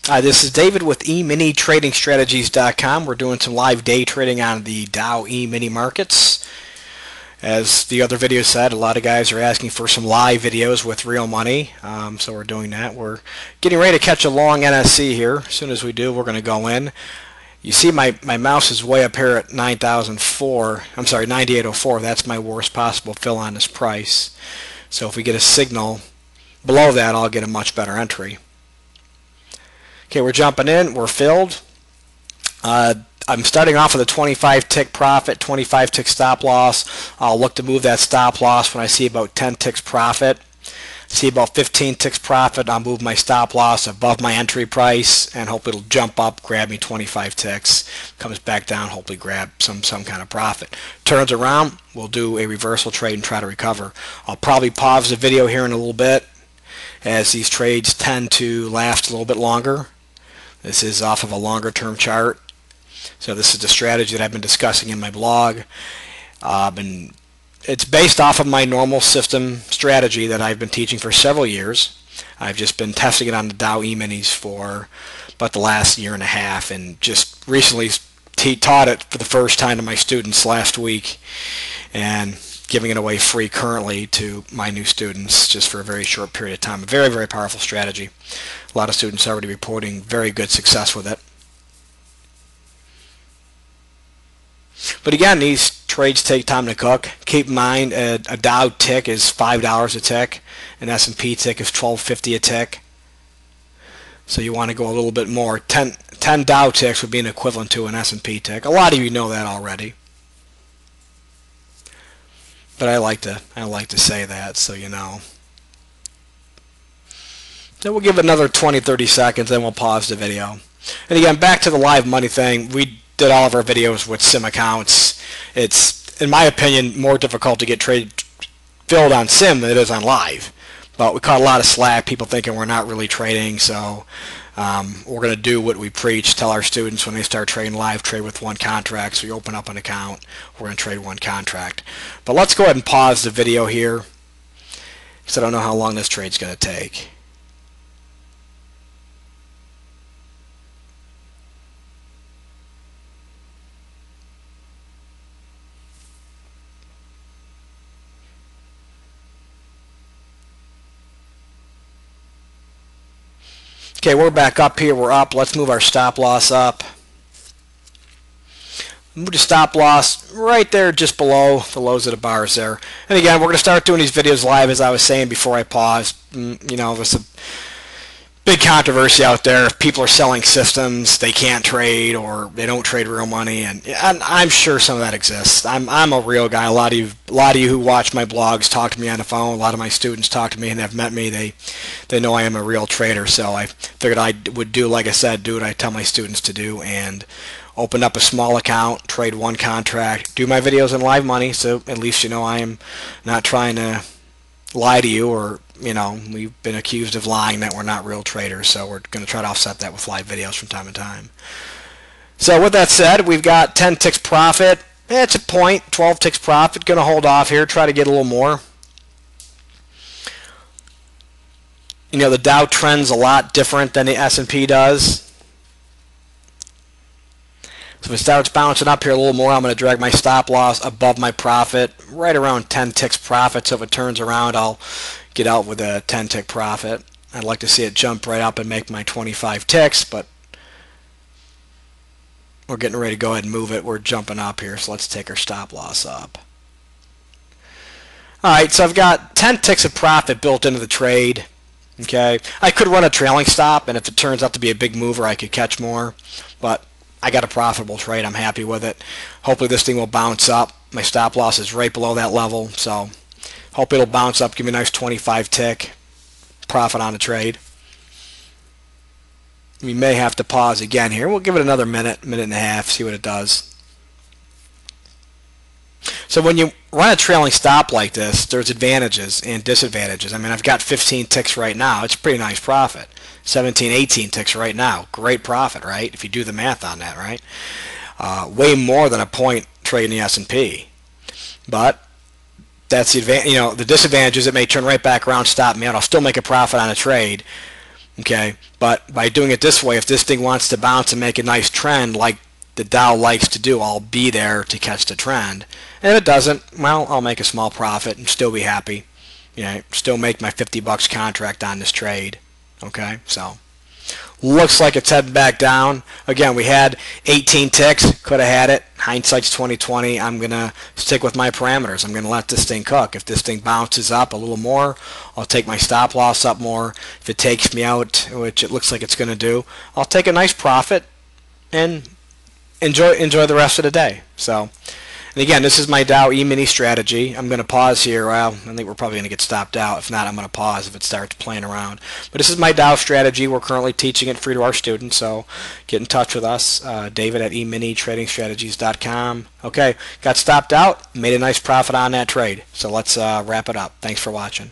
Hi, this is David with eminitradingstrategies.com. We're doing some live day trading on the Dow Emini markets. As the other video said, a lot of guys are asking for some live videos with real money, so we're doing that. We're getting ready to catch a long NSC here. As soon as we do, we're going to go in. You see my mouse is way up here at 9804. That's my worst possible fill on this price. So if we get a signal below that, I'll get a much better entry. Okay, we're jumping in. We're filled. I'm starting off with a 25 tick profit, 25 tick stop loss. I'll look to move that stop loss when I see about 10 ticks profit. See about 15 ticks profit, I'll move my stop loss above my entry price and hope it'll jump up, grab me 25 ticks, comes back down, hopefully grab some kind of profit. Turns around, we'll do a reversal trade and try to recover. I'll probably pause the video here in a little bit as these trades tend to last a little bit longer. This is off of a longer term chart. So this is the strategy that I've been discussing in my blog. And it's based off of my normal system strategy that I've been teaching for several years. I've just been testing it on the Dow Eminis for about the last year and a half, and just recently taught it for the first time to my students last week, and giving it away free currently to my new students just for a very short period of time. A very, very powerful strategy. A lot of students are already reporting very good success with it. But again, these trades take time to cook. Keep in mind a Dow tick is $5 a tick. An S&P tick is $12.50 a tick. So you want to go a little bit more. 10 Dow ticks would be an equivalent to an S&P tick. A lot of you know that already. But I like to say that so you know. So we'll give it another 20-30 seconds, then we'll pause the video. And again, back to the live money thing. We did all of our videos with sim accounts. It's, in my opinion, more difficult to get trade filled on sim than it is on live. But we caught a lot of slack, people thinking we're not really trading, so we're going to do what we preach, tell our students when they start trading live, trade with one contract. So you open up an account, we're going to trade one contract. But let's go ahead and pause the video here, because I don't know how long this trade's going to take. Okay, we're back up here. We're up. Let's move our stop loss up. Move the stop loss right there just below the lows of the bars there. And again, we're going to start doing these videos live, as I was saying before I paused. You know, there's a big controversy out there. If people are selling systems, they can't trade, or they don't trade real money, and I'm sure some of that exists. I'm a real guy. A lot of you who watch my blogs talk to me on the phone. A lot of my students talk to me and have met me. They know I am a real trader. So I figured I would do, like I said, do what I tell my students to do, and open up a small account, trade one contract, do my videos in live money, so at least you know I am not trying to lie to you, or you know, we've been accused of lying that we're not real traders, so we're going to try to offset that with live videos from time to time. So with that said, we've got 10 ticks profit. It's a point, 12 ticks profit. Going to hold off here, try to get a little more. You know, the Dow trend's a lot different than the S&P does. So if it starts bouncing up here a little more, I'm going to drag my stop loss above my profit, right around 10 ticks profit. So if it turns around, I'll get out with a 10 tick profit. I'd like to see it jump right up and make my 25 ticks, but we're getting ready to go ahead and move it. We're jumping up here, so let's take our stop loss up. Alright, so I've got 10 ticks of profit built into the trade. Okay, I could run a trailing stop, and if it turns out to be a big mover, I could catch more, but I got a profitable trade. I'm happy with it. Hopefully this thing will bounce up. My stop loss is right below that level, so hope it'll bounce up, give me a nice 25 tick profit on the trade. We may have to pause again here. We'll give it another minute and a half, see what it does. So when you run a trailing stop like this, there's advantages and disadvantages. I mean, I've got 15 ticks right now. It's a pretty nice profit. 17, 18 ticks right now. Great profit, right? If you do the math on that, right? Way more than a point trade in the S&P. But that's the advantage. You know, the disadvantage is it may turn right back around, stop me out. I'll still make a profit on a trade, Okay, but by doing it this way, if this thing wants to bounce and make a nice trend like the Dow likes to do, I'll be there to catch the trend. And if it doesn't, well, I'll make a small profit and still be happy. You know, still make my $50 contract on this trade. Okay, so looks like it's heading back down. Again, we had 18 ticks, could have had it. Hindsight's 20/20. I'm gonna stick with my parameters. I'm gonna let this thing cook. If this thing bounces up a little more, I'll take my stop loss up more. If it takes me out, which it looks like it's gonna do, I'll take a nice profit and enjoy the rest of the day. So, and again, this is my Dow Emini strategy. I'm going to pause here. Well, I think we're probably going to get stopped out. If not, I'm going to pause if it starts playing around. But this is my Dow strategy. We're currently teaching it free to our students, so get in touch with us, David at eminitradingstrategies.com. Okay, got stopped out, made a nice profit on that trade. So let's wrap it up. Thanks for watching.